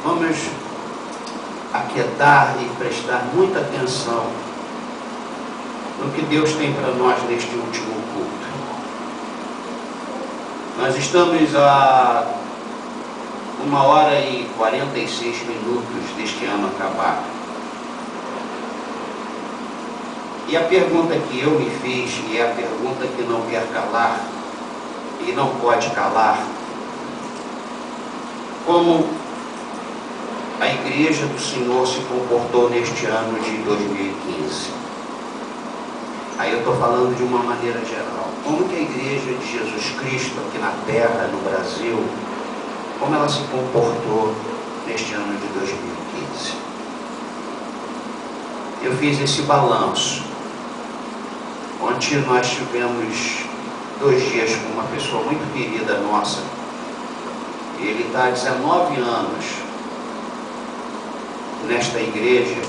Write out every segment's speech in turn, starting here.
Vamos aquietar e prestar muita atenção no que Deus tem para nós neste último culto. Nós estamos a 1h46 deste ano acabar. E a pergunta que eu me fiz, e é a pergunta que não quer calar, e não pode calar: como a Igreja do Senhor se comportou neste ano de 2015? Aí eu estou falando de uma maneira geral. Como que a Igreja de Jesus Cristo aqui na Terra, no Brasil, como ela se comportou neste ano de 2015? Eu fiz esse balanço. Ontem nós tivemos 2 dias com uma pessoa muito querida nossa. Ele está há 19 anos nesta igreja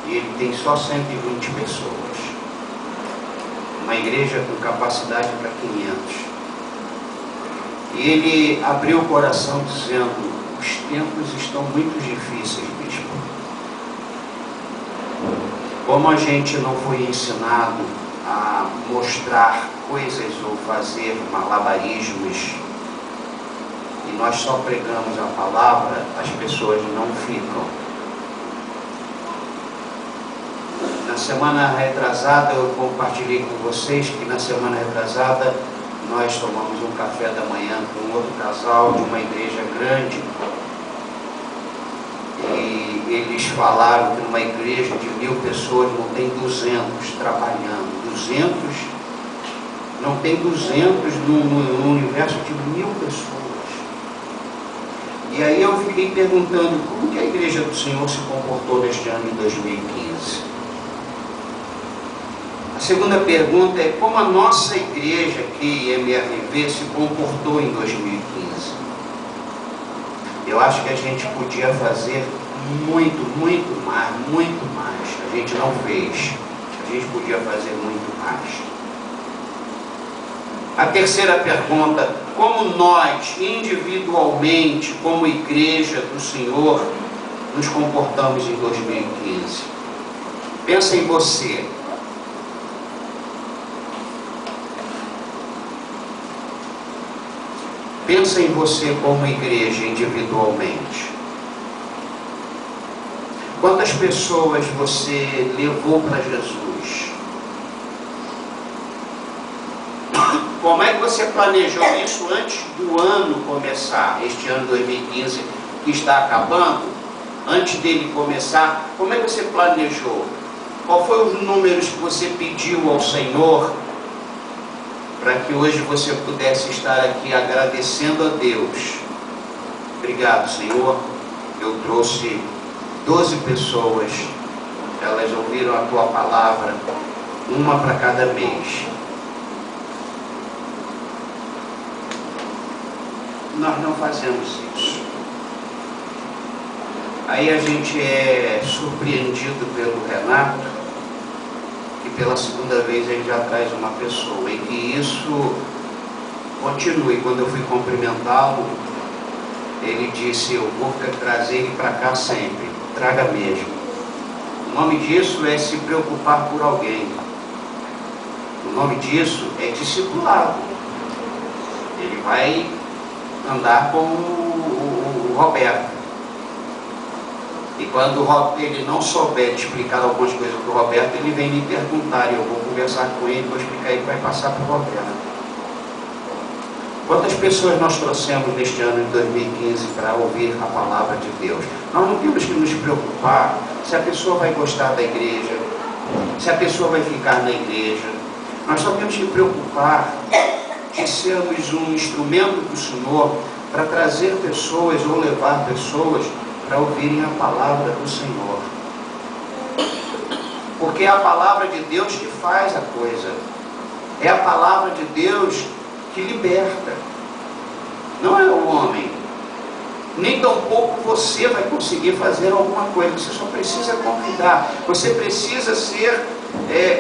e ele tem só 120 pessoas. Uma igreja com capacidade para 500. E ele abriu o coração dizendo: os tempos estão muito difíceis, bispo. Como a gente não foi ensinado a mostrar coisas ou fazer malabarismos, e nós só pregamos a palavra, as pessoas não ficam. Na semana retrasada eu compartilhei com vocês que na semana retrasada nós tomamos um café da manhã com outro casal de uma igreja grande, e eles falaram que numa igreja de 1000 pessoas não tem 200 trabalhando. 200, não tem 200 no universo de 1000 pessoas. E aí eu fiquei perguntando como que a Igreja do Senhor se comportou neste ano de 2015. A segunda pergunta é como a nossa igreja aqui, MRV, se comportou em 2015. Eu acho que a gente podia fazer muito mais. A gente não fez. A gente podia fazer muito mais. A terceira pergunta: como nós, individualmente, como igreja do Senhor, nos comportamos em 2015? Pensa em você. Pensa em você como igreja individualmente. Quantas pessoas você levou para Jesus? Como é que você planejou isso antes do ano começar? Este ano 2015 que está acabando, antes dele começar, como é que você planejou? Qual foi os números que você pediu ao Senhor para que hoje você pudesse estar aqui agradecendo a Deus? Obrigado, Senhor. Eu trouxe 12 pessoas, elas ouviram a tua palavra, uma para cada mês. Nós não fazemos isso. Aí a gente é surpreendido pelo Renato, que pela segunda vez ele já traz uma pessoa, e que isso continue. Quando eu fui cumprimentá-lo, ele disse: eu vou trazer ele para cá sempre, traga mesmo. O nome disso é se preocupar por alguém. O nome disso é discipulado. Ele vai andar com o Roberto. E quando ele não souber explicar algumas coisas para o Roberto, ele vem me perguntar, e eu vou conversar com ele, vou explicar, e vai passar para o Roberto. Quantas pessoas nós trouxemos neste ano de 2015 para ouvir a palavra de Deus? Nós não temos que nos preocupar se a pessoa vai gostar da igreja, se a pessoa vai ficar na igreja. Nós só temos que preocupar de sermos um instrumento do Senhor para trazer pessoas ou levar pessoas para ouvirem a palavra do Senhor. Porque é a palavra de Deus que faz a coisa. É a palavra de Deus que liberta. Não é o homem. Nem tampouco você vai conseguir fazer alguma coisa. Você só precisa convidar. Você precisa ser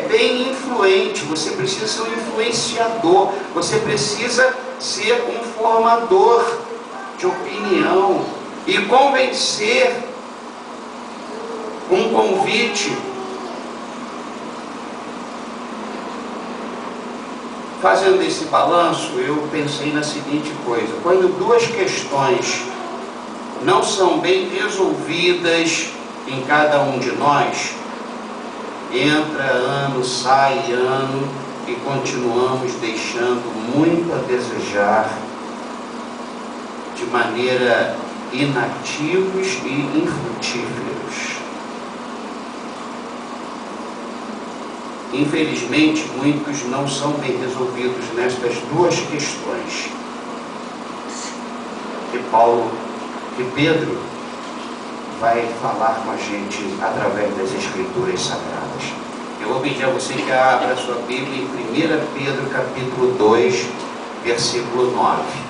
bem influente. Você precisa ser um influenciador. Você precisa ser um formador de opinião. e convencer um convite, fazendo esse balanço, eu pensei na seguinte coisa: quando duas questões não são bem resolvidas em cada um de nós, entra ano, sai ano, e continuamos deixando muito a desejar, de maneira inativos e infrutíferos. Infelizmente, muitos não são bem resolvidos nestas duas questões que Pedro vai falar com a gente através das Escrituras Sagradas. Eu vou pedir a você que abra a sua Bíblia em 1 Pedro capítulo 2, versículo 9.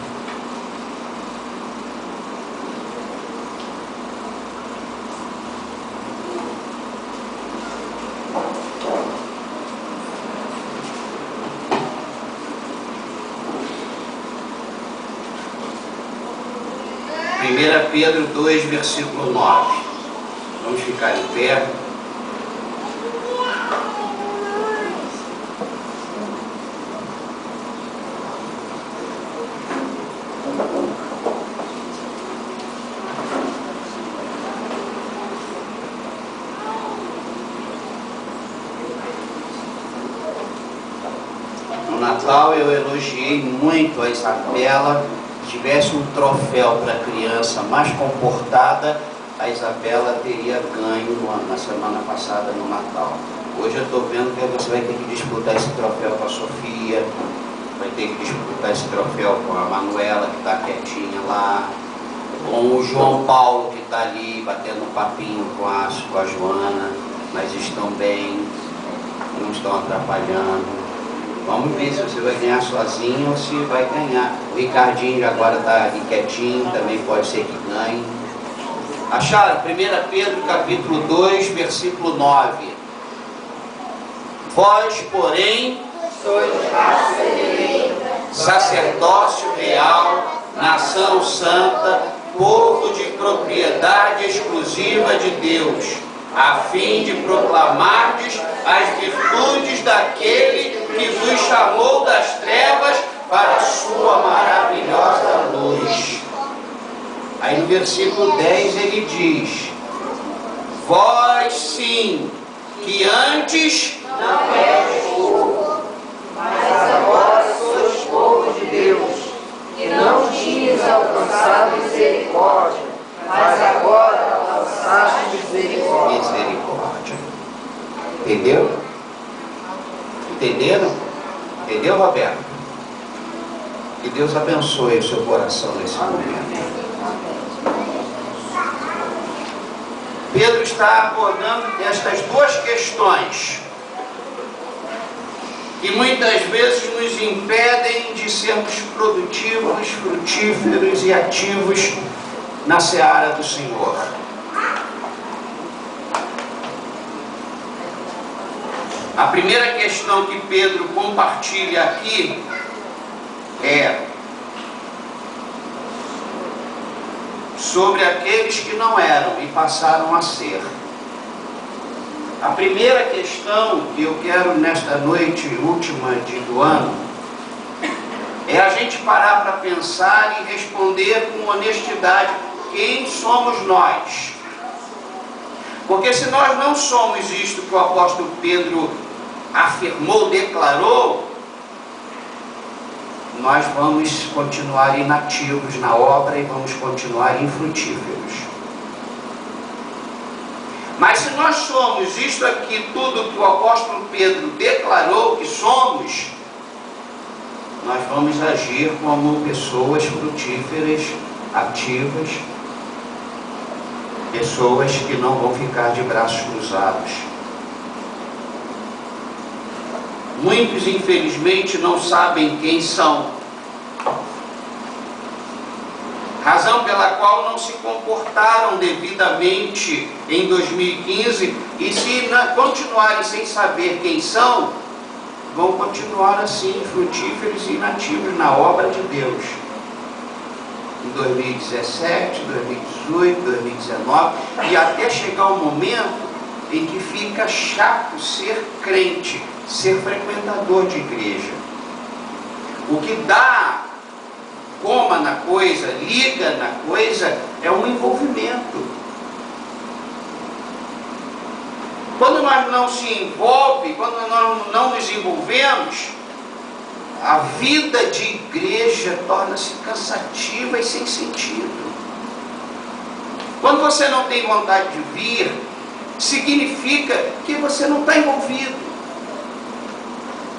Pedro 2, versículo 9. Vamos ficar em pé. No Natal eu elogiei muito a Isabela. Se tivesse um troféu para a criança mais comportada, a Isabela teria ganho na semana passada no Natal. Hoje eu estou vendo que você vai ter que disputar esse troféu com a Sofia, vai ter que disputar esse troféu com a Manuela, que está quietinha lá, com o João Paulo, que está ali batendo um papinho com a Joana, mas estão bem, não estão atrapalhando. Vamos ver se você vai ganhar sozinho ou se vai ganhar. O Ricardinho agora está aqui quietinho, também pode ser que ganhe. Acharam? 1 Pedro capítulo 2, versículo 9. Vós, porém, sois raça eleita, sacerdócio real, nação santa, povo de propriedade exclusiva de Deus, a fim de proclamardes as virtudes daquele que vos chamou das trevas para a sua maravilhosa luz. Aí no versículo 10 ele diz: vós sim, que antes não eres povo, mas agora sois povo de Deus, que não tinhas alcançado misericórdia, mas agora alcançaste misericórdia. Misericórdia. Entendeu? Entenderam? Entendeu, Roberto? Que Deus abençoe o seu coração nesse momento. Pedro está abordando estas duas questões que muitas vezes nos impedem de sermos produtivos, frutíferos e ativos na seara do Senhor. A primeira questão que Pedro compartilha aqui é sobre aqueles que não eram e passaram a ser. A primeira questão que eu quero nesta noite última do ano é a gente parar para pensar e responder com honestidade: quem somos nós? Porque se nós não somos isto que o apóstolo Pedro afirmou, declarou, nós vamos continuar inativos na obra e vamos continuar infrutíferos. Mas se nós somos isto aqui, tudo que o apóstolo Pedro declarou que somos, nós vamos agir como pessoas frutíferas, ativas, pessoas que não vão ficar de braços cruzados. Muitos, infelizmente, não sabem quem são, razão pela qual não se comportaram devidamente em 2015, e se continuarem sem saber quem são, vão continuar assim, frutíferos e inativos na obra de Deus, em 2017, 2018. 2018, 2019, e até chegar o momento em que fica chato ser crente, ser frequentador de igreja. O que dá goma na coisa, liga na coisa, é um envolvimento. Quando nós não se envolve, quando nós não nos envolvemos, a vida de igreja torna-se cansativa e sem sentido. Quando você não tem vontade de vir, significa que você não está envolvido.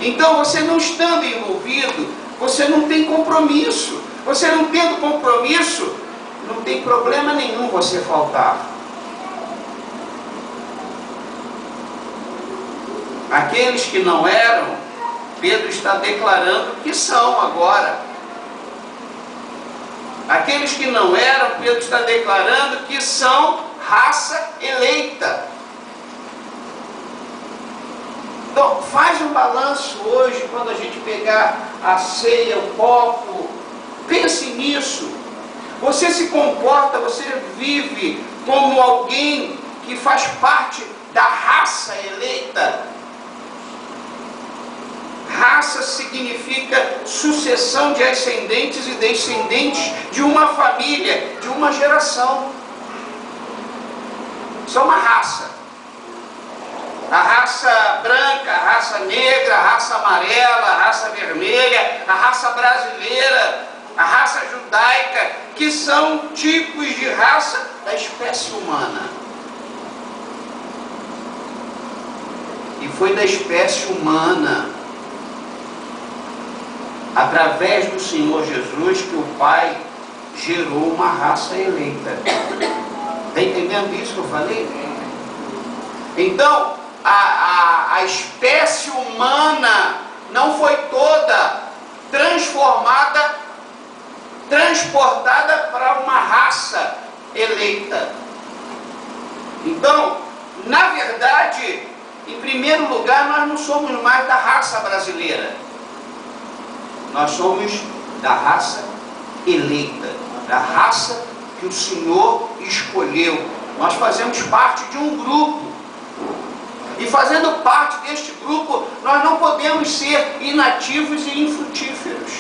Então, você não estando envolvido, você não tem compromisso. Você não tendo compromisso, não tem problema nenhum você faltar. Aqueles que não eram, Pedro está declarando que são agora. Aqueles que não eram, Pedro está declarando que são raça eleita. Então, faz um balanço hoje, quando a gente pegar a ceia, o copo, pense nisso. Você se comporta, você vive como alguém que faz parte da raça eleita. Raça significa sucessão de ascendentes e descendentes de uma família, de uma geração. Isso é uma raça. A raça branca, a raça negra, a raça amarela, a raça vermelha, a raça brasileira, a raça judaica, que são tipos de raça da espécie humana. E foi da espécie humana, através do Senhor Jesus, que o Pai gerou uma raça eleita. Está entendendo isso que eu falei? Então, a espécie humana não foi toda transformada, transportada para uma raça eleita. Então, na verdade, em primeiro lugar, nós não somos mais da raça brasileira. Nós somos da raça eleita, da raça que o Senhor escolheu. Nós fazemos parte de um grupo. E fazendo parte deste grupo, nós não podemos ser inativos e infrutíferos.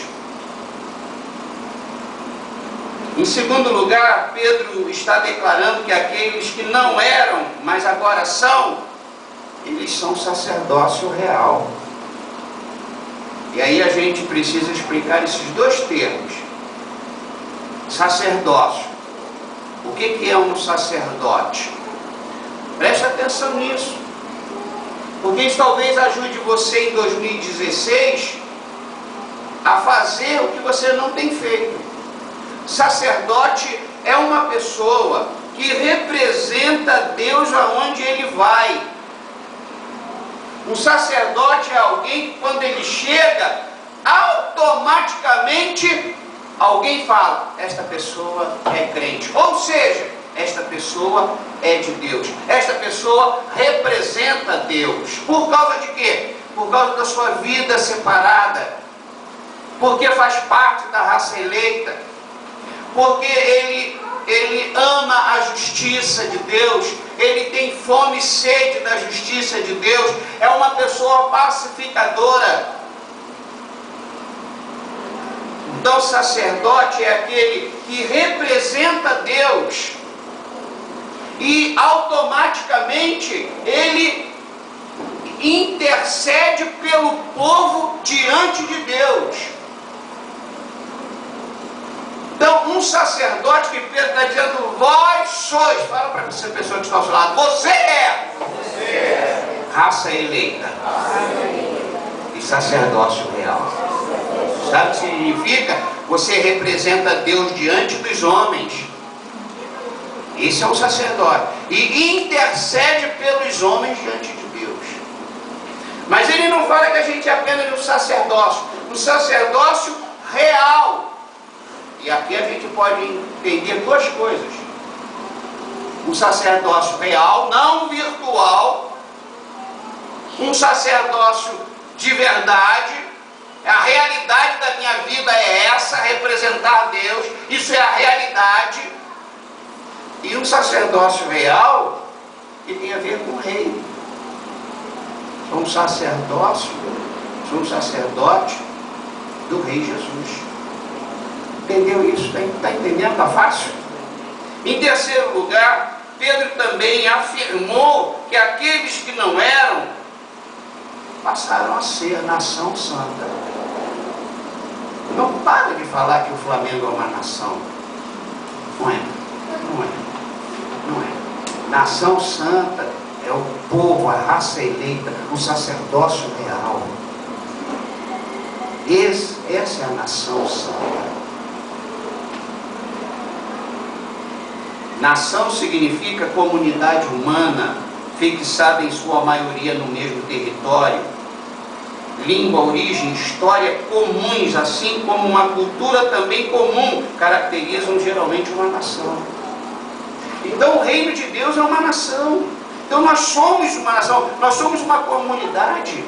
Em segundo lugar, Pedro está declarando que aqueles que não eram, mas agora são, eles são sacerdócio real. E aí a gente precisa explicar esses dois termos. Sacerdócio. O que é um sacerdote? Preste atenção nisso. Porque isso talvez ajude você em 2016 a fazer o que você não tem feito. Sacerdote é uma pessoa que representa Deus aonde ele vai. Um sacerdote é alguém que, quando ele chega, automaticamente alguém fala: esta pessoa é crente. Ou seja, esta pessoa é de Deus. Esta pessoa representa Deus. Por causa de quê? Por causa da sua vida separada. Porque faz parte da raça eleita. Porque ele ama a justiça de Deus. Ele tem fome e sede da justiça de Deus. É uma pessoa pacificadora. Então, o sacerdote é aquele que representa Deus. E automaticamente ele intercede pelo povo diante de Deus. Então, um sacerdote, que Pedro está dizendo: vós sois, fala para essa pessoa que está ao seu lado, você é raça eleita e sacerdócio real. Sabe o que significa? Você representa Deus diante dos homens. Esse é o sacerdote. E intercede pelos homens diante de Deus. Mas ele não fala que a gente é apenas um sacerdócio real. E aqui a gente pode entender duas coisas. Um sacerdócio real, não virtual. Um sacerdócio de verdade. A realidade da minha vida é essa, representar Deus. Isso é a realidade. e um sacerdócio real que tem a ver com o rei. Sou um sacerdócio, sou um sacerdote do Rei Jesus. Entendeu isso? Está entendendo? Está fácil? Em terceiro lugar, Pedro também afirmou que aqueles que não eram passaram a ser nação santa. Não para de falar que o Flamengo é uma nação. Não é. Não é. Não é. Nação santa é o povo, a raça eleita, o sacerdócio real. Essa é a nação santa. Nação significa comunidade humana, fixada em sua maioria no mesmo território. Língua, origem, história comuns, assim como uma cultura também comum, caracterizam geralmente uma nação. Então o reino de Deus é uma nação. Então nós somos uma nação, nós somos uma comunidade.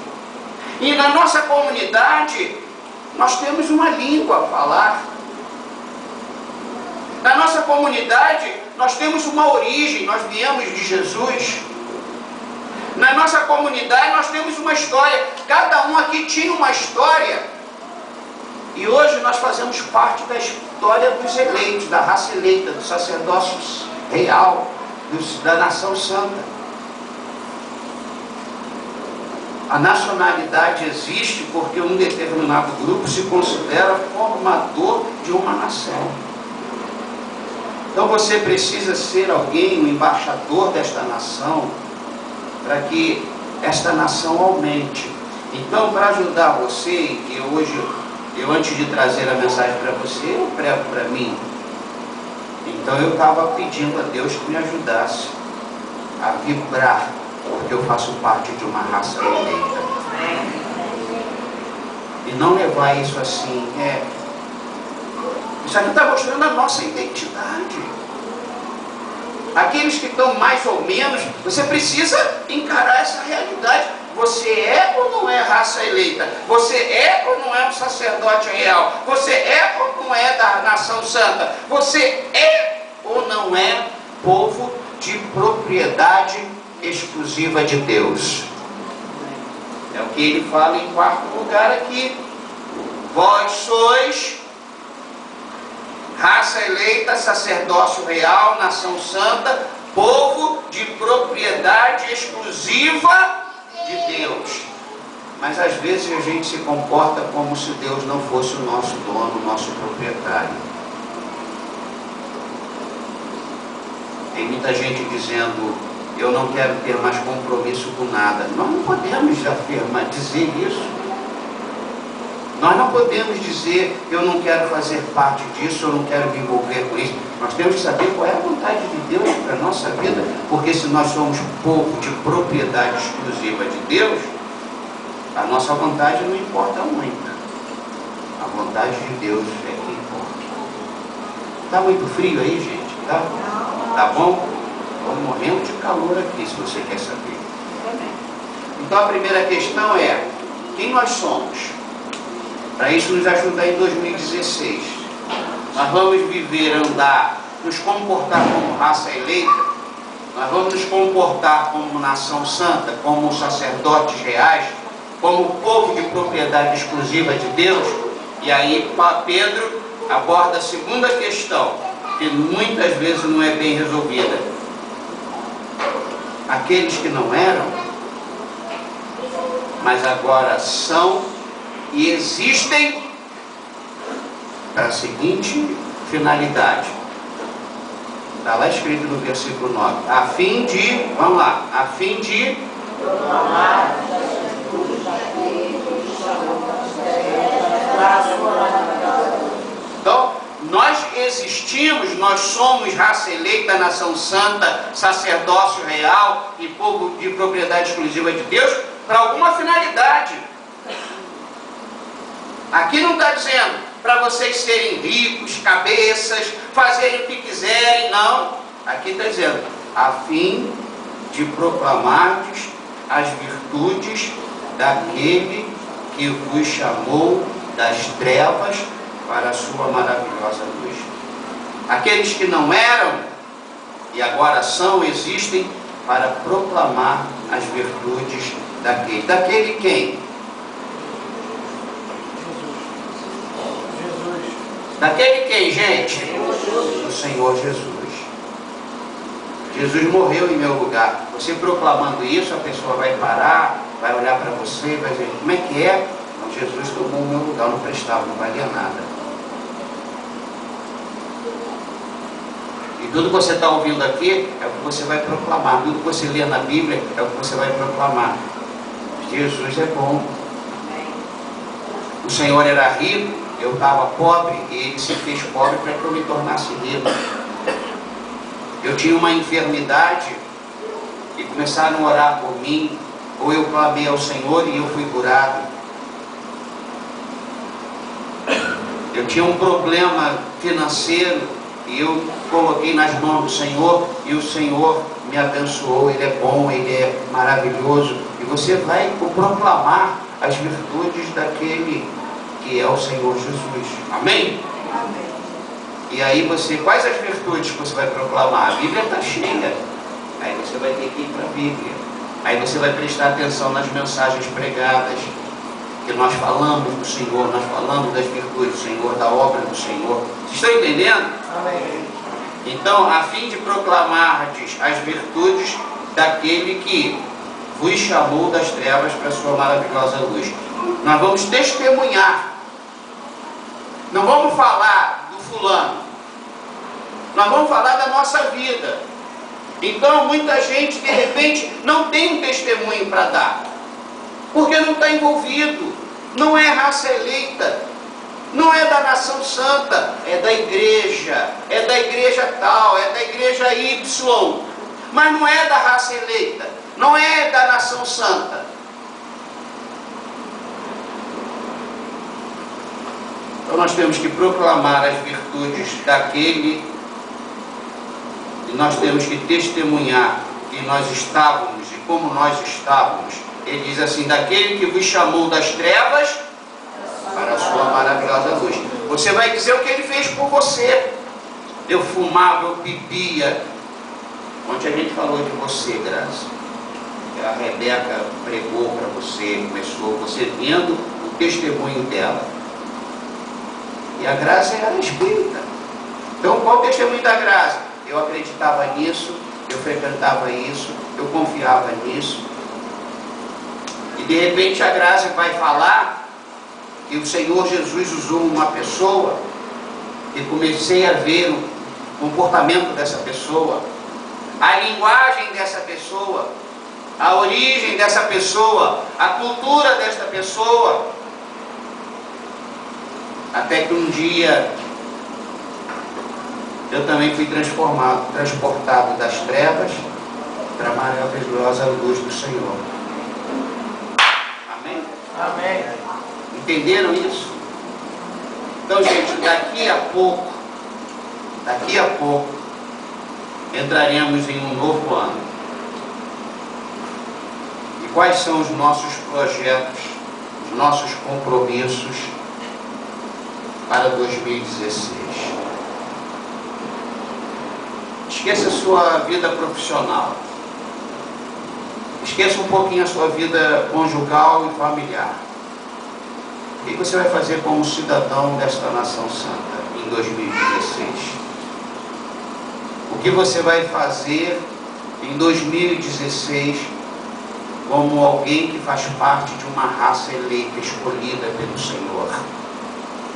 E na nossa comunidade, nós temos uma língua a falar. Na nossa comunidade, nós temos uma origem, nós viemos de Jesus. Na nossa comunidade, nós temos uma história. Cada um aqui tinha uma história. E hoje nós fazemos parte da história dos eleitos, da raça eleita, do sacerdócio real, da nação santa. A nacionalidade existe porque um determinado grupo se considera formador de uma nação. Então você precisa ser alguém, um embaixador desta nação, para que esta nação aumente. Então, para ajudar você, que hoje, antes de trazer a mensagem para você, eu prego para mim. Então eu estava pedindo a Deus que me ajudasse a vibrar, porque eu faço parte de uma raça eleita. E não levar isso assim, isso aqui está mostrando a nossa identidade. Aqueles que estão mais ou menos, você precisa encarar essa realidade. Você é ou não é raça eleita? Você é ou não é um sacerdote real? Você é ou não é da nação santa? Você é ou não é povo de propriedade exclusiva de Deus? É o que ele fala em quarto lugar aqui. Vós sois raça eleita, sacerdócio real, nação santa, povo de propriedade exclusiva de Deus. Mas às vezes a gente se comporta como se Deus não fosse o nosso dono, o nosso proprietário. Tem muita gente dizendo, eu não quero ter mais compromisso com nada. Nós não podemos dizer isso. Nós não podemos dizer, eu não quero fazer parte disso, eu não quero me envolver com isso. Nós temos que saber qual é a vontade de Deus para a nossa vida, porque se nós somos povo de propriedade exclusiva de Deus, a nossa vontade não importa muito. A vontade de Deus é que importa. Está muito frio aí, gente? Tá bom? Estamos morrendo de calor aqui, se você quer saber. Então a primeira questão é, quem nós somos? Para isso nos ajudar em 2016. Nós vamos viver, andar, nos comportar como raça eleita. Nós vamos nos comportar como nação santa, como sacerdotes reais, como povo de propriedade exclusiva de Deus. E aí Pedro aborda a segunda questão, que muitas vezes não é bem resolvida. Aqueles que não eram, mas agora são e existem para a seguinte finalidade. Está lá escrito no versículo 9. A fim de, vamos lá, a fim de então, nós existimos, nós somos raça eleita, nação santa, sacerdócio real e povo de propriedade exclusiva de Deus para alguma finalidade. Aqui não está dizendo para vocês serem ricos, cabeças, fazerem o que quiserem, não. Aqui está dizendo, a fim de proclamardes as virtudes daquele que vos chamou das trevas para a sua maravilhosa luz. Aqueles que não eram, e agora são, existem, para proclamar as virtudes daquele. Daquele quem? Daquele quem, gente? Do Senhor Jesus. Jesus morreu em meu lugar. Você proclamando isso, a pessoa vai parar, vai olhar para você, vai dizer, como é que é? Então, Jesus tomou o meu lugar, não prestava, não valia nada. E tudo que você está ouvindo aqui é o que você vai proclamar. Tudo que você lê na Bíblia é o que você vai proclamar. Jesus é bom. O Senhor era rico, eu estava pobre, e Ele se fez pobre para que eu me tornasse rico. Eu tinha uma enfermidade e começaram a orar por mim, ou eu clamei ao Senhor e eu fui curado. Eu tinha um problema financeiro e eu coloquei nas mãos do Senhor e o Senhor me abençoou. Ele é bom, Ele é maravilhoso. E você vai proclamar as virtudes daquele que é o Senhor Jesus. Amém? Amém. E aí você, quais as virtudes que você vai proclamar? A Bíblia está cheia. Aí você vai ter que ir para a Bíblia. Aí você vai prestar atenção nas mensagens pregadas, que nós falamos do Senhor, nós falamos das virtudes do Senhor, da obra do Senhor. Vocês estão entendendo? Amém. Então, a fim de proclamardes as virtudes daquele que vos chamou das trevas para a sua maravilhosa luz. Nós vamos testemunhar. Não vamos falar do fulano. Nós vamos falar da nossa vida. Então, muita gente, de repente, não tem um testemunho para dar. Porque não está envolvido. Não é raça eleita. Não é da nação santa. É da igreja. É da igreja tal. É da igreja Y. Mas não é da raça eleita. Não é da nação santa. Então nós temos que proclamar as virtudes daquele, e nós temos que testemunhar que nós estávamos e como nós estávamos. Ele diz assim, daquele que vos chamou das trevas para a sua maravilhosa luz. Você vai dizer o que ele fez por você. Eu fumava, eu bebia. Ontem a gente falou de você, Graça. A Rebeca pregou para você, começou, você vendo o testemunho dela. E a Graça era espírita. Então, qual o testemunho da Graça? Eu acreditava nisso, eu frequentava isso, eu confiava nisso. E de repente a Graça vai falar que o Senhor Jesus usou uma pessoa, e comecei a ver o comportamento dessa pessoa, a linguagem dessa pessoa, a origem dessa pessoa, a cultura desta pessoa. Até que um dia eu também fui transportado das trevas para a maravilhosa luz do Senhor. Amém? Amém. Entenderam isso? Então, gente, daqui a pouco, entraremos em um novo ano. E quais são os nossos projetos, os nossos compromissos para 2016? Esqueça a sua vida profissional. Esqueça um pouquinho a sua vida conjugal e familiar. O que você vai fazer como cidadão desta nação santa em 2016? O que você vai fazer em 2016 como alguém que faz parte de uma raça eleita, escolhida pelo Senhor?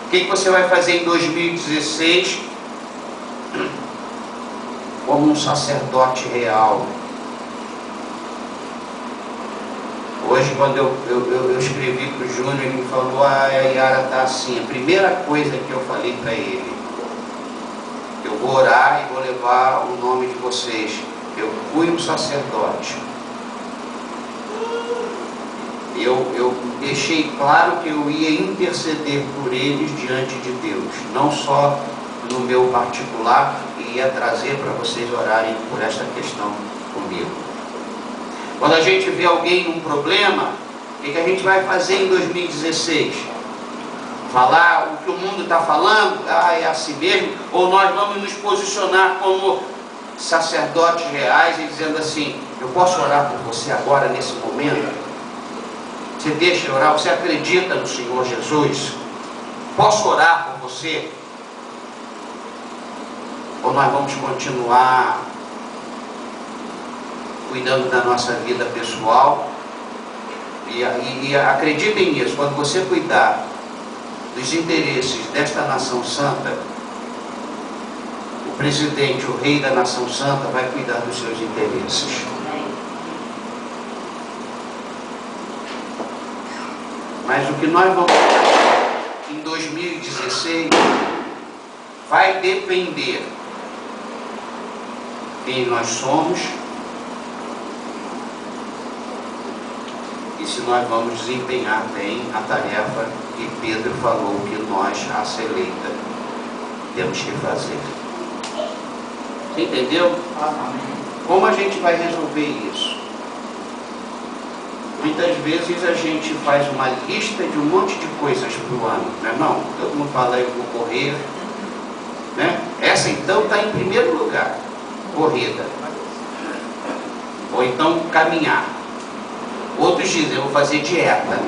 O que você vai fazer em 2016 como um sacerdote real? Hoje, quando eu escrevi para o Júnior, ele me falou, a Yara está assim. A primeira coisa que eu falei para ele, eu vou orar e vou levar o nome de vocês. Eu fui um sacerdote. Eu deixei claro que eu ia interceder por eles diante de Deus, não só no meu particular, e ia trazer para vocês orarem por esta questão comigo. Quando a gente vê alguém num problema, o que a gente vai fazer em 2016? Falar o que o mundo está falando? Ah, é assim mesmo? Ou nós vamos nos posicionar como sacerdotes reais e dizendo assim: eu posso orar por você agora, nesse momento? Você deixa eu orar? Você acredita no Senhor Jesus? Posso orar por você? Ou nós vamos continuar cuidando da nossa vida pessoal? E acreditem nisso, quando você cuidar dos interesses desta nação santa, o presidente, o rei da nação santa, vai cuidar dos seus interesses. Mas o que nós vamos fazer em 2016 vai depender de quem nós somos e se nós vamos desempenhar bem a tarefa que Pedro falou que nós, raça eleita, temos que fazer. Você entendeu? Como a gente vai resolver isso? Muitas vezes a gente faz uma lista de um monte de coisas para o ano, né, irmão? Todo mundo fala, eu vou correr, né? Essa então está em primeiro lugar, corrida. Ou então caminhar. Outros dizem, eu vou fazer dieta,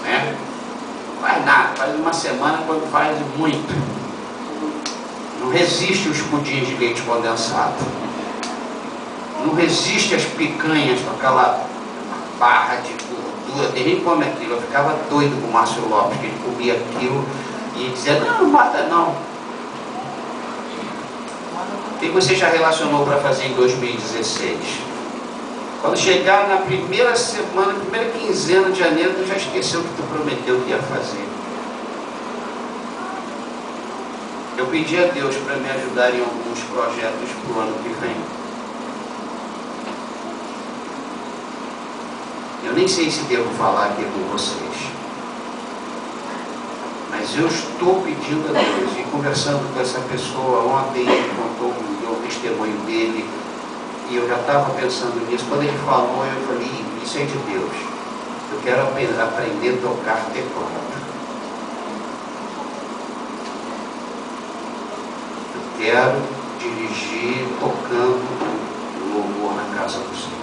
né? Não faz nada, faz uma semana quando faz muito. Não resiste os pudins de leite condensado. Não resiste às picanhas com aquela barra de gordura. Tem gente que come aquilo. Eu ficava doido com o Márcio Lopes, que ele comia aquilo e dizia, não mata não. O que você já relacionou para fazer em 2016? Quando chegar na primeira semana, primeira quinzena de janeiro, tu já esqueceu o que tu prometeu que ia fazer. Eu pedi a Deus para me ajudar em alguns projetos para o ano que vem. Eu nem sei se devo falar aqui com vocês, mas eu estou pedindo a Deus, e conversando com essa pessoa ontem, ele contou o testemunho dele, e eu já estava pensando nisso. Quando ele falou, eu falei, isso é de Deus. Eu quero aprender a tocar teclado. Eu quero dirigir tocando louvor na casa do Senhor.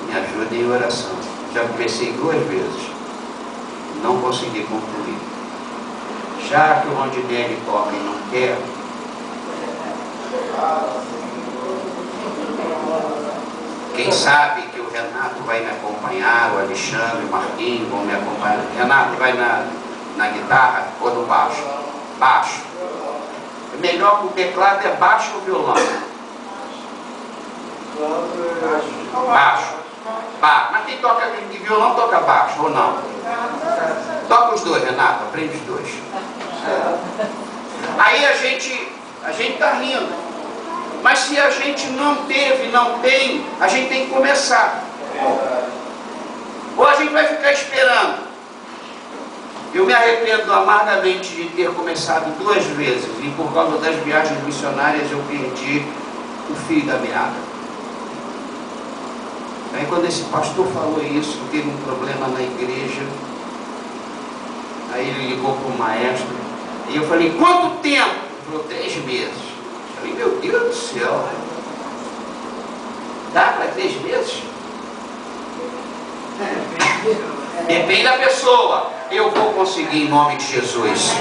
Me ajudem em oração. Já comecei 2 vezes, não consegui concluir. Já que o Rondinelli toca e não quer, quem sabe que o Renato vai me acompanhar, o Alexandre, o Marquinhos vão me acompanhar. Renato vai na guitarra ou no baixo? Baixo. Melhor que o teclado é baixo ou violão? Baixo. Mas quem toca de violão toca baixo ou não? Toca os dois, Renato, aprende os dois. Aí a gente está rindo. Mas se a gente não tem, a gente tem que começar. Ou a gente vai ficar esperando. Eu me arrependo amargamente de ter começado 2 vezes e por causa das viagens missionárias eu perdi o fio da meada. Aí quando esse pastor falou isso, teve um problema na igreja, aí ele ligou para o maestro, e eu falei, quanto tempo? Ele falou, 3 meses. Eu falei, meu Deus do céu, dá para 3 meses? Depende da pessoa. Eu vou conseguir em nome de Jesus.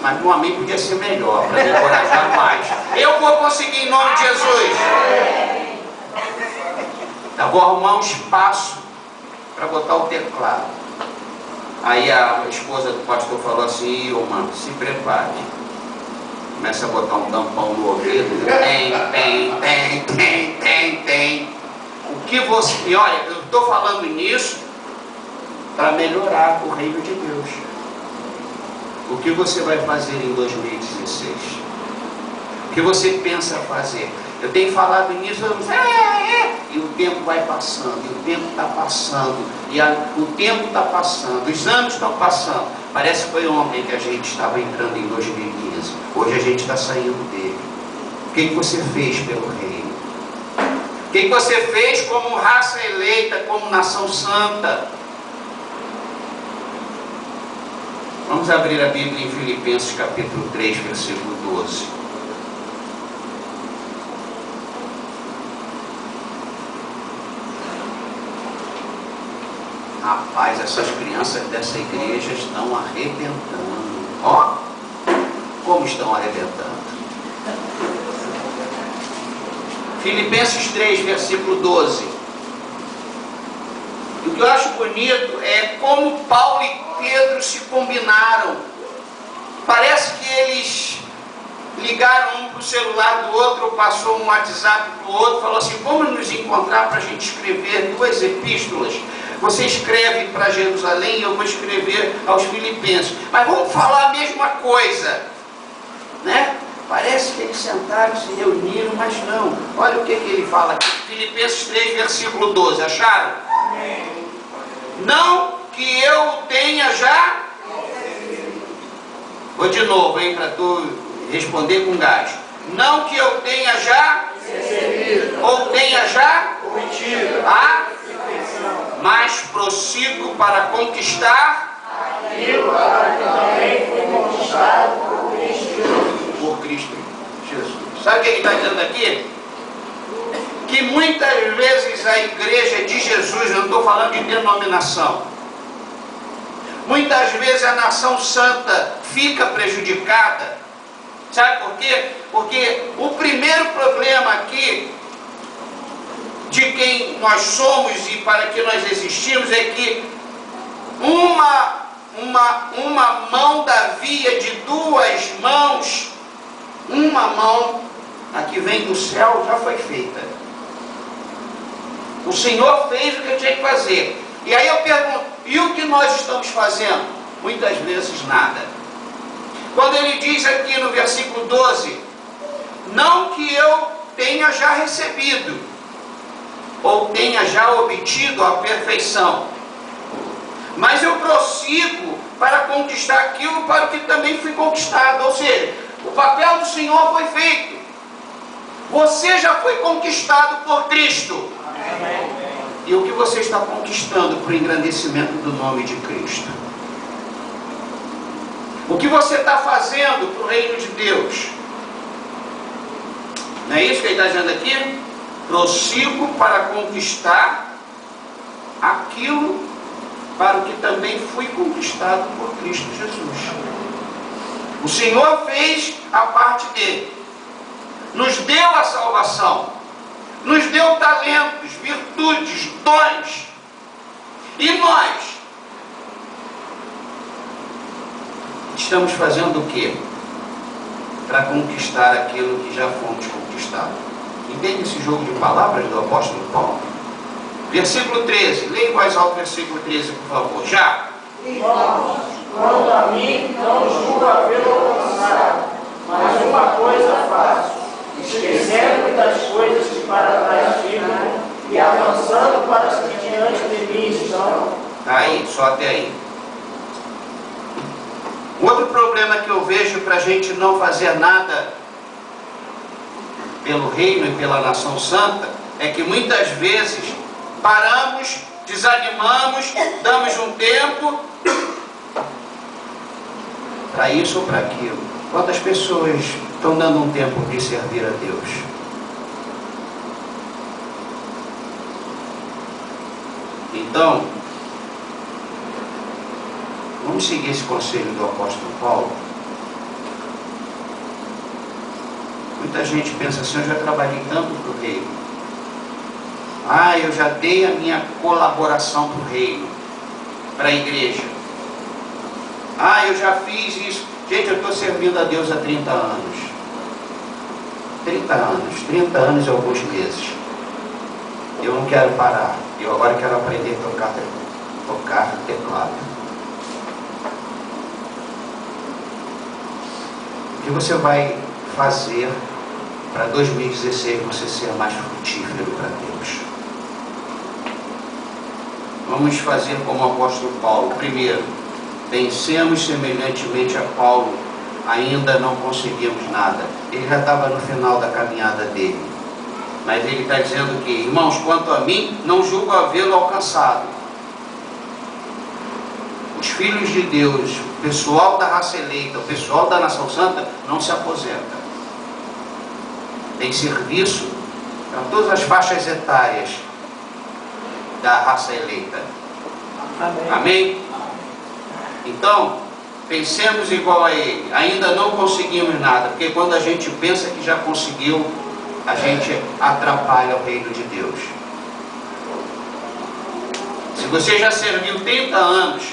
Mas meu amigo podia ser melhor, para me encorajar mais. Eu vou conseguir em nome de Jesus. Eu vou arrumar um espaço para botar o teclado. Aí a esposa do pastor falou assim, ô mano, se prepare. Começa a botar um tampão no ouvido. Tem. O que você... E olha, eu estou falando nisso para melhorar o reino de Deus. O que você vai fazer em 2016? O que você pensa fazer? Eu tenho falado nisso, e o tempo vai passando, e o tempo está passando, e o tempo está passando, os anos estão passando. Parece que foi ontem que a gente estava entrando em 2015. Hoje a gente está saindo dele. O que você fez pelo reino? O que você fez como raça eleita, como nação santa? Vamos abrir a Bíblia em Filipenses capítulo 3, versículo 12. Rapaz, essas crianças dessa igreja estão arrebentando. Ó, como estão arrebentando. Filipenses 3, versículo 12. O que eu acho bonito é como Paulo e Pedro se combinaram. Parece que eles ligaram um para o celular do outro, passou um WhatsApp para o outro, falou assim: vamos nos encontrar para a gente escrever 2 epístolas. Você escreve para Jerusalém e eu vou escrever aos Filipenses. Mas vamos falar a mesma coisa, né? Parece que eles sentaram, se reuniram, mas não. Olha o que ele fala aqui. Filipenses 3, versículo 12. Acharam? Amém. Não que eu tenha já... Vou de novo, hein, para tu responder com gás. Não que eu tenha já recebido, ou tenha já obtido mas prossigo para conquistar aquilo para que também foi conquistado por Cristo Jesus. Sabe o que ele está dizendo aqui? Que muitas vezes a igreja de Jesus, eu não estou falando de denominação, muitas vezes a nação santa fica prejudicada. Sabe por quê? Porque o primeiro problema aqui de quem nós somos e para que nós existimos é que uma mão da via de 2 mãos, uma mão, a que vem do céu, já foi feita. O Senhor fez o que tinha que fazer. E aí eu pergunto, e o que nós estamos fazendo? Muitas vezes nada. Quando ele diz aqui no versículo 12, não que eu tenha já recebido, ou tenha já obtido a perfeição, mas eu prossigo para conquistar aquilo para o que também fui conquistado. Ou seja, o papel do Senhor foi feito. Você já foi conquistado por Cristo. Amém. E o que você está conquistando para o engrandecimento do nome de Cristo? O que você está fazendo para o reino de Deus? Não é isso que ele está dizendo aqui? Prossigo para conquistar aquilo para o que também fui conquistado por Cristo Jesus. O Senhor fez a parte dele, nos deu a salvação, nos deu talentos, virtudes, dons. E nós estamos fazendo o quê? Para conquistar aquilo que já fomos conquistados. Entende esse jogo de palavras do apóstolo Paulo? Versículo 13, leia em voz alta o versículo 13, por favor. Já. Irmãos, quanto a mim, não julgo havê-lo alcançado, mas uma coisa faço, esquecendo das coisas que para trás ficam e avançando para as que diante de mim estão. Aí, só até aí. Outro problema que eu vejo para a gente não fazer nada pelo reino e pela nação santa é que muitas vezes paramos, desanimamos, damos um tempo para isso ou para aquilo. Quantas pessoas estão dando um tempo de servir a Deus? Então, vamos seguir esse conselho do apóstolo Paulo. Muita gente pensa assim: eu já trabalhei tanto para o reino. Eu já dei a minha colaboração para o reino, para a igreja. Eu já fiz isso. Gente, eu estou servindo a Deus há 30 anos. 30 anos e alguns meses. Eu não quero parar. Eu agora quero aprender a tocar teclado. O que você vai fazer para 2016 você ser mais frutífero para Deus? Vamos fazer como o apóstolo Paulo. Primeiro, pensemos semelhantemente a Paulo. Ainda não conseguimos nada. Ele já estava no final da caminhada dele. Mas ele está dizendo que, irmãos, quanto a mim, não julgo havê-lo alcançado. Os filhos de Deus, o pessoal da raça eleita, o pessoal da nação santa, não se aposenta. Tem serviço para todas as faixas etárias da raça eleita. Amém. Amém? Então, pensemos igual a ele. Ainda não conseguimos nada, porque quando a gente pensa que já conseguiu, a gente atrapalha o reino de Deus. Se você já serviu 30 anos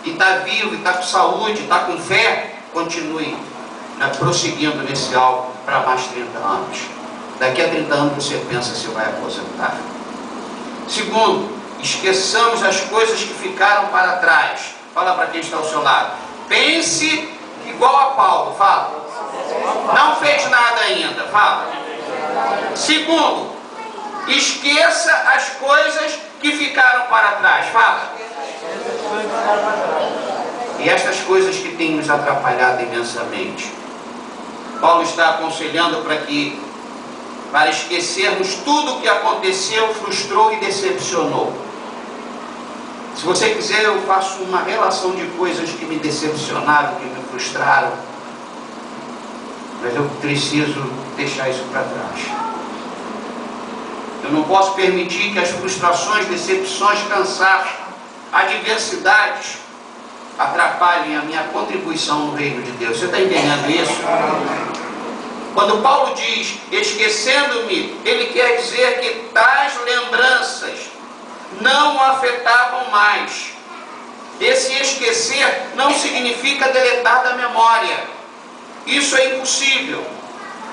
e está vivo, está com saúde, está com fé, continue prosseguindo nesse alvo para mais 30 anos. Daqui a 30 anos você pensa se vai aposentar. Segundo, esqueçamos as coisas que ficaram para trás. Fala para quem está ao seu lado. Pense igual a Paulo. Fala. Não fez nada ainda. Fala. Segundo, esqueça as coisas que ficaram para trás. Fala. E estas coisas que têm nos atrapalhado imensamente. Paulo está aconselhando para esquecermos tudo o que aconteceu, frustrou e decepcionou. Se você quiser, eu faço uma relação de coisas que me decepcionaram, que me frustraram. Mas eu preciso deixar isso para trás. Eu não posso permitir que as frustrações, decepções, cansaços, adversidades atrapalhem a minha contribuição no reino de Deus. Você está entendendo isso? Quando Paulo diz, esquecendo-me, ele quer dizer que tais lembranças não o afetavam mais. Esse esquecer não significa deletar da memória. Isso é impossível.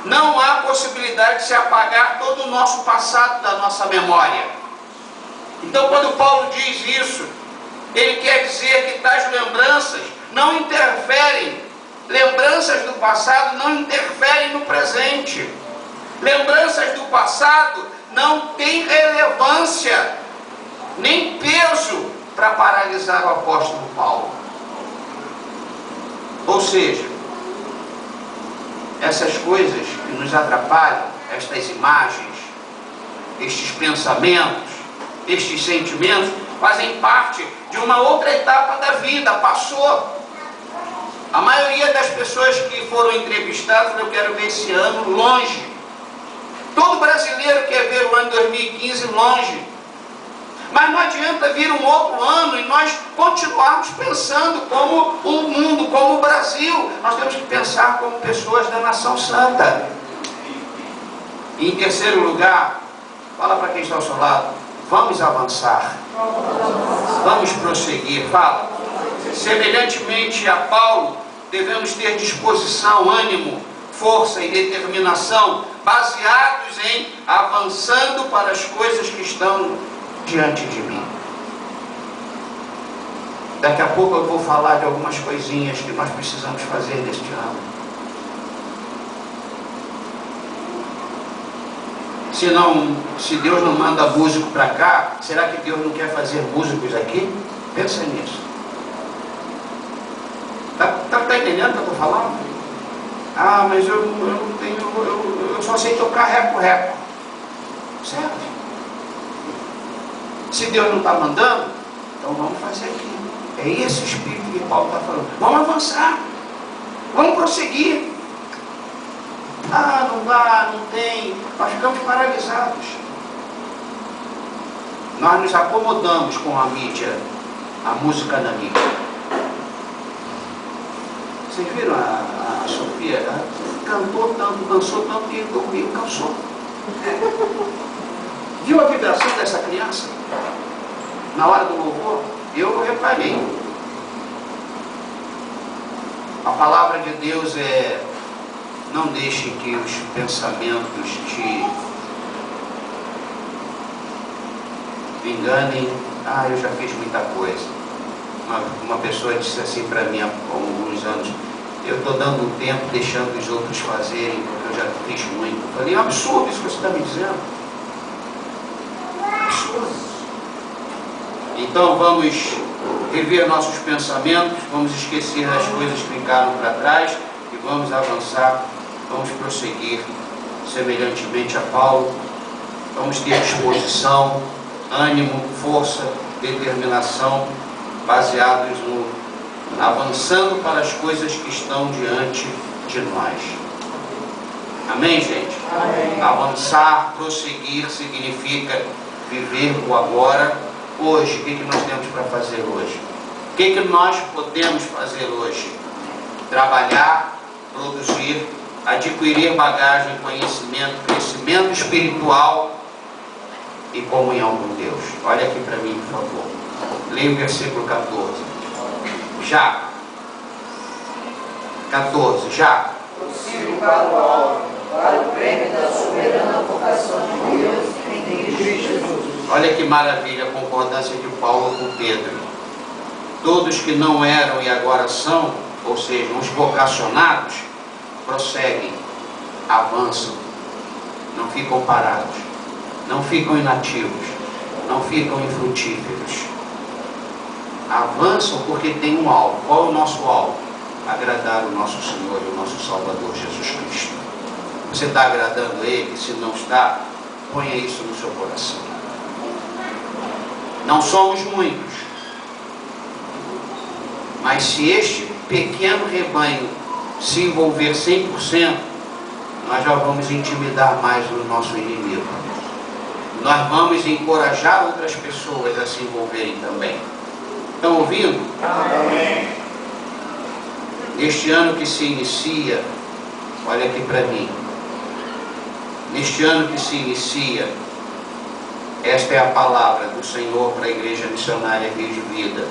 Não há possibilidade de se apagar todo o nosso passado da nossa memória. Então, quando Paulo diz isso, ele quer dizer que tais lembranças não interferem. Lembranças do passado não interferem no presente. Lembranças do passado não têm relevância, nem peso para paralisar o apóstolo Paulo. Ou seja, essas coisas que nos atrapalham, estas imagens, estes pensamentos, estes sentimentos, fazem parte de uma outra etapa da vida, passou. A maioria das pessoas que foram entrevistadas, eu quero ver esse ano longe. Todo brasileiro quer ver o ano 2015 longe. Mas não adianta vir um outro ano e nós continuarmos pensando como o mundo, como o Brasil. Nós temos que pensar como pessoas da nação santa. E em terceiro lugar, fala para quem está ao seu lado, vamos avançar. Vamos prosseguir. Fala. Semelhantemente a Paulo, devemos ter disposição, ânimo, força e determinação, baseados em avançando para as coisas que estão diante de mim. Daqui a pouco eu vou falar de algumas coisinhas que nós precisamos fazer neste ano. Se Deus não manda músico para cá, será que Deus não quer fazer músicos aqui? Pensa nisso. Tá entendendo o que eu estou falando? Ah, mas eu não tenho, eu só sei tocar reco-reco. Certo? Se Deus não está mandando, então vamos fazer aqui. É esse espírito que Paulo está falando. Vamos avançar. Vamos prosseguir. Ah, não dá, não tem. Nós ficamos paralisados. Nós nos acomodamos com a mídia, a música da mídia. Vocês viram a Sofia? Ela cantou tanto, dançou tanto que dormiu, cansou. Viu a vibração dessa criança? Na hora do louvor, eu reparei. A palavra de Deus é: não deixe que os pensamentos te enganem. Ah, eu já fiz muita coisa. Uma pessoa disse assim para mim há alguns anos: eu estou dando tempo deixando os outros fazerem, porque eu já fiz muito. Eu falei: é um absurdo isso que você está me dizendo. Absurdo. Então vamos rever nossos pensamentos, vamos esquecer as coisas que ficaram para trás e vamos avançar, vamos prosseguir semelhantemente a Paulo. Vamos ter disposição, ânimo, força, determinação baseados no avançando para as coisas que estão diante de nós. Amém, gente? Amém. Avançar, prosseguir, significa viver o agora, hoje. O que nós temos para fazer hoje? O que nós podemos fazer hoje? Trabalhar, produzir, adquirir bagagem, conhecimento, crescimento espiritual e comunhão com Deus. Olha aqui para mim, por favor. Leia o versículo 14. Já. 14. Já. Prossigo para o alvo, para o prêmio da soberana vocação de Deus em Cristo Jesus. Olha que maravilha a concordância de Paulo com Pedro. Todos que não eram e agora são, ou seja, os vocacionados, prosseguem, avançam, não ficam parados, não ficam inativos, não ficam infrutíferos. Avançam porque tem um alvo. Qual é o nosso alvo? Agradar o nosso Senhor e o nosso Salvador Jesus Cristo. Você está agradando Ele? Se não está, ponha isso no seu coração. Não somos muitos, mas se este pequeno rebanho se envolver 100%, nós já vamos intimidar mais o nosso inimigo. Nós vamos encorajar outras pessoas a se envolverem também. Estão ouvindo? Amém. Neste ano que se inicia, olha aqui para mim. Neste ano que se inicia, esta é a palavra do Senhor para a Igreja Missionária Rio de Vida.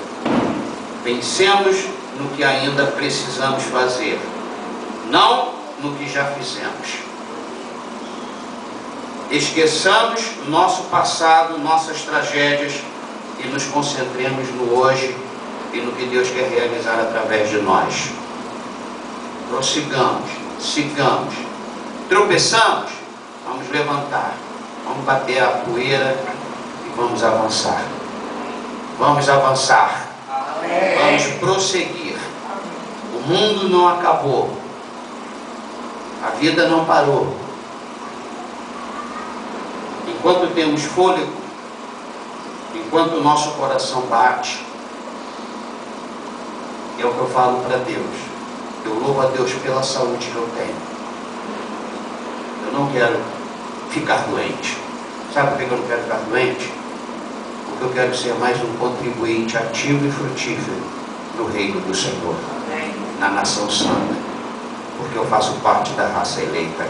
Pensemos no que ainda precisamos fazer, não no que já fizemos. Esqueçamos nosso passado, nossas tragédias e nos concentremos no hoje e no que Deus quer realizar através de nós. Prossigamos, sigamos. Tropeçamos, vamos levantar, vamos bater a poeira e vamos avançar. Vamos avançar. Vamos prosseguir. O mundo não acabou. A vida não parou. Enquanto temos fôlego, enquanto o nosso coração bate, é o que eu falo para Deus. Eu louvo a Deus pela saúde que eu tenho. Eu não quero ficar doente. Sabe por que eu não quero ficar doente? Porque eu quero ser mais um contribuinte ativo e frutífero no reino do Senhor, na nação santa. Porque eu faço parte da raça eleita.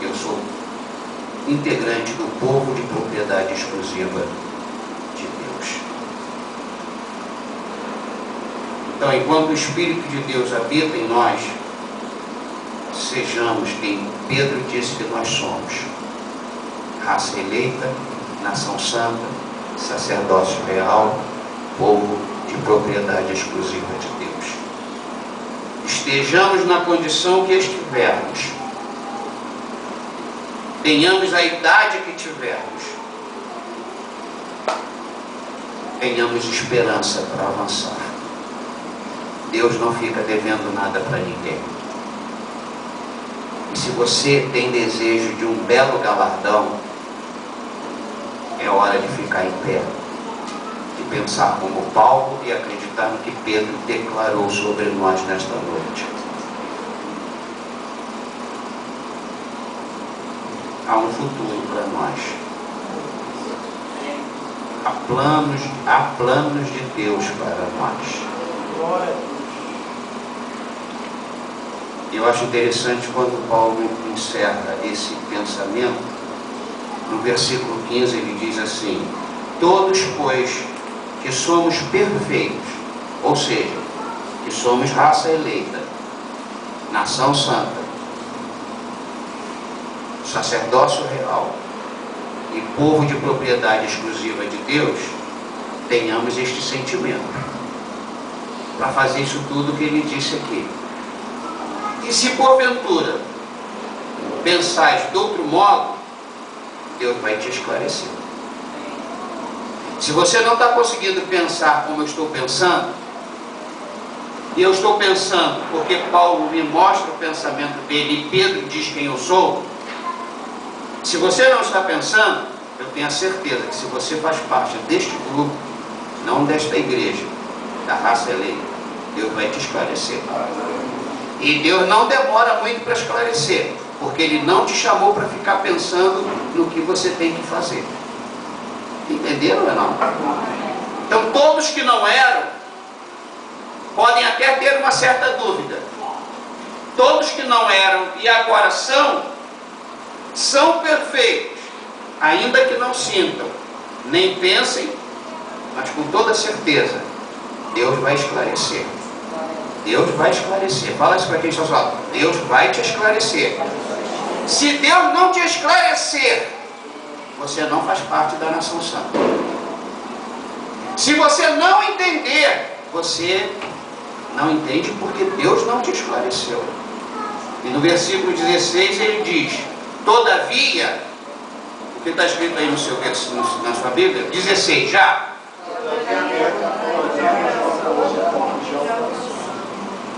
Eu sou integrante do povo de propriedade exclusiva de Deus. Então, enquanto o Espírito de Deus habita em nós, sejamos quem Pedro disse que nós somos: raça eleita, nação santa, sacerdócio real, povo de propriedade exclusiva de Deus. Estejamos na condição que estivermos, tenhamos a idade que tivermos, tenhamos esperança para avançar. Deus não fica devendo nada para ninguém. E se você tem desejo de um belo galardão, é hora de ficar em pé, de pensar como Paulo e acreditar no que Pedro declarou sobre nós nesta noite. Há um futuro para nós. Há planos de Deus para nós. Eu acho interessante quando Paulo encerra esse pensamento. No versículo 15 ele diz assim: todos, pois, que somos perfeitos, ou seja, que somos raça eleita, nação santa, sacerdócio real e povo de propriedade exclusiva de Deus, tenhamos este sentimento para fazer isso tudo que ele disse aqui. E se porventura pensais de outro modo, Deus vai te esclarecer. Se você não está conseguindo pensar como eu estou pensando, e eu estou pensando porque Paulo me mostra o pensamento dele e Pedro diz quem eu sou, se você não está pensando, eu tenho a certeza que se você faz parte deste grupo, não desta igreja, da raça eleita. Deus vai te esclarecer. E Deus não demora muito para esclarecer, porque Ele não te chamou para ficar pensando no que você tem que fazer. Entenderam ou não? Então todos que não eram podem até ter uma certa dúvida. Todos que não eram e agora são perfeitos, ainda que não sintam, nem pensem, mas com toda certeza Deus vai esclarecer. Deus vai esclarecer. Fala isso para quem está falando. Deus vai te esclarecer. Se Deus não te esclarecer, você não faz parte da nação santa. Se você não entender, você não entende porque Deus não te esclareceu. E no versículo 16 ele diz: todavia, o que está escrito aí na sua Bíblia? 16 já.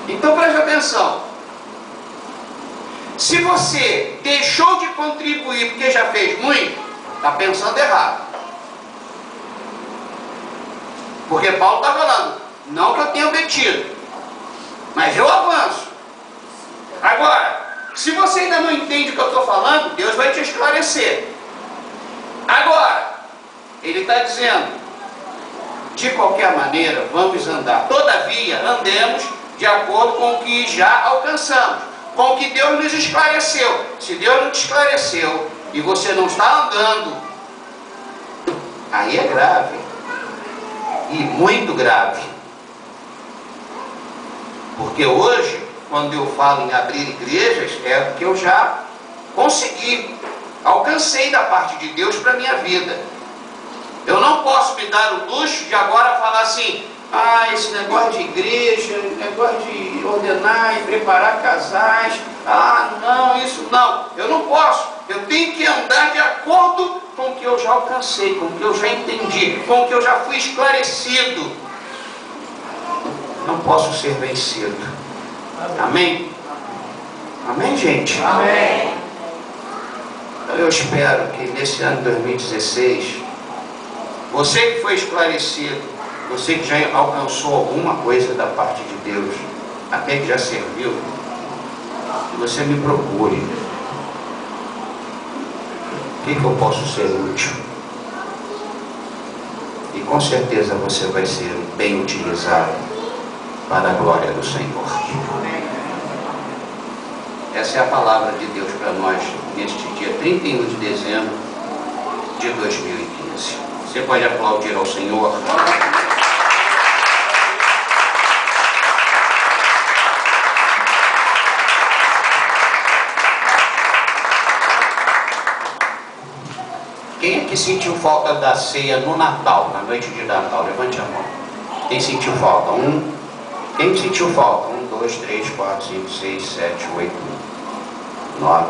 Então preste atenção. Se você deixou de contribuir porque já fez muito, está pensando errado. Porque Paulo está falando, não que eu tenha obtido, mas eu avanço. Agora, se você ainda não entende o que eu estou falando, Deus vai te esclarecer. Agora, ele está dizendo, de qualquer maneira, vamos andar. Todavia, andemos de acordo com o que já alcançamos, com o que Deus nos esclareceu. Se Deus não te esclareceu e você não está andando, aí é grave, e muito grave. Porque hoje, quando eu falo em abrir igrejas, é porque eu já consegui, alcancei da parte de Deus para a minha vida. Eu não posso me dar o luxo de agora falar assim, esse negócio de igreja, negócio de ordenar e preparar casais, não, isso não, eu não posso. Eu tenho que andar de acordo com o que eu já alcancei, com o que eu já entendi, com o que eu já fui esclarecido. Não posso ser vencido. Amém? Amém, gente? Amém. Então eu espero que nesse ano de 2016, você que foi esclarecido, você que já alcançou alguma coisa da parte de Deus, até que já serviu, que você me procure. O que eu posso ser útil? E com certeza você vai ser bem utilizado para a glória do Senhor. Essa é a palavra de Deus para nós neste dia 31 de dezembro de 2015. Você pode aplaudir ao Senhor. Quem é que sentiu falta da ceia no Natal, na noite de Natal? Levante a mão. Quem sentiu falta? Quem sentiu falta? 1, 2, 3, 4, 5, 6, 7, 8, 9.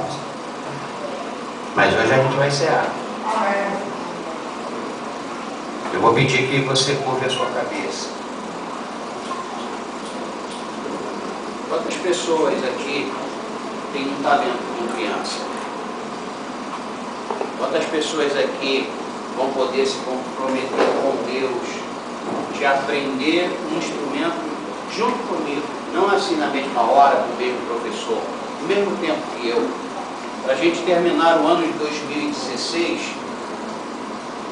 Mas hoje a gente vai cear. Eu vou pedir que você curve a sua cabeça. Quantas pessoas aqui têm um talento com criança? Quantas pessoas aqui vão poder se comprometer com Deus de aprender um instrumento junto comigo? Não assim na mesma hora, com o mesmo professor, no mesmo tempo que eu, para a gente terminar o ano de 2016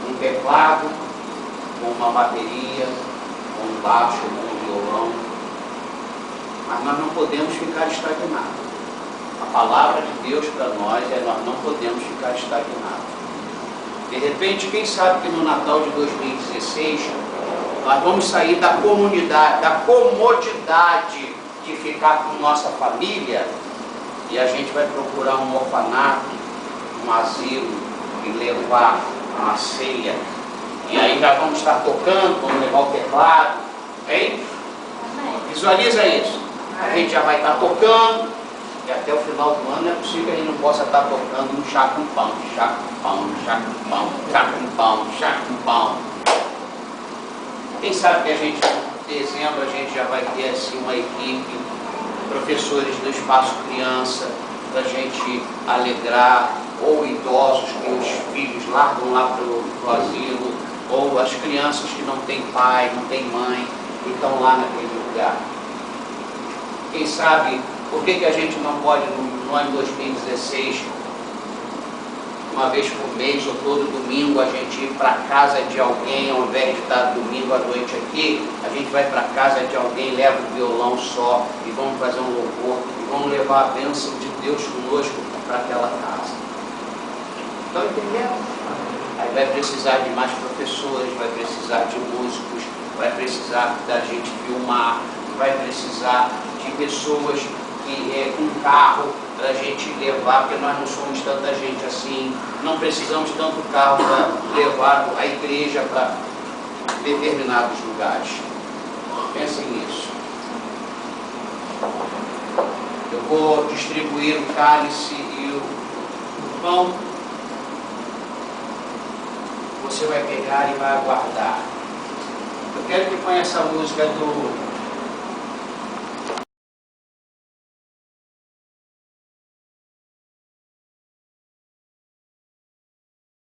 com um teclado, com uma bateria, com um baixo, com um violão. Mas nós não podemos ficar estagnados. A palavra de Deus para nós é: nós não podemos ficar estagnados. De repente, quem sabe que no Natal de 2016 nós vamos sair da comunidade, da comodidade de ficar com nossa família, e a gente vai procurar um orfanato, um asilo, e levar uma ceia. E aí já vamos estar tocando, vamos levar o teclado, hein? Visualiza isso. A gente já vai estar tocando, e até o final do ano não é possível que a gente não possa estar tocando um chá com pão, chá com pão, chá com pão, chá com pão, chá com pão. Quem sabe que a gente, em dezembro, a gente já vai ter assim uma equipe, professores do Espaço Criança, para a gente alegrar, ou idosos que os filhos largam lá para o asilo, ou as crianças que não têm pai, não têm mãe. e estão lá naquele lugar. Quem sabe, por que a gente não pode, no ano 2016, uma vez por mês ou todo domingo, a gente ir para a casa de alguém, ao invés de estar domingo à noite aqui, a gente vai para a casa de alguém, leva o violão só e vamos fazer um louvor e vamos levar a bênção de Deus conosco para aquela casa. Estão entendendo? Aí vai precisar de mais professores, vai precisar de músicos, vai precisar da gente filmar, vai precisar de pessoas com carro para a gente levar, porque nós não somos tanta gente assim, não precisamos de tanto carro para levar a igreja para determinados lugares. Pensem nisso. Eu vou distribuir o cálice e o pão. Você vai pegar e vai aguardar. Eu quero que ponha essa música do